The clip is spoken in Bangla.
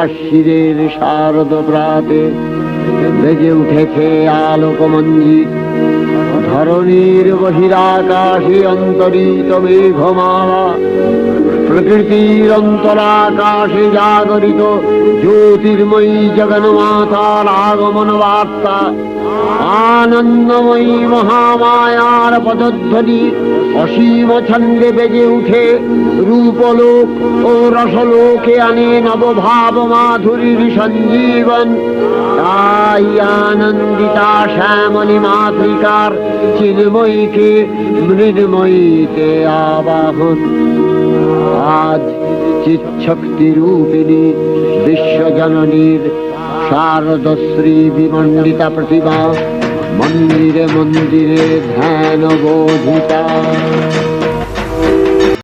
আশ্বিরের শারদ প্রাতে বেজে উঠেছে আলোকমঞ্জিত। ধরণীর বহিরাকাশে অন্তরিত মেঘমালা, প্রকৃতির অন্তরাকাশে জাগরিত জ্যোতির্ময়ী জগন্মাতার আগমন বার্তা। আনন্দময়ী মহামায়ার পদধ্বনি অসীম ছন্দে বেজে উঠে রূপলোক ও রসলোকে আনে নবভাব মাধুরীর সঞ্জীবন। তাই আনন্দিতা শ্যামলী মাতৃকার চিন্ময়ীকে মৃন্ময়ীতে আবাহন। আজ চিৎশক্তি রূপিণী বিশ্বজননীর শারদশ্রী বিমণ্ডিতা প্রতিমা মন্দিরে মন্দিরে ধ্যান বোধিতা।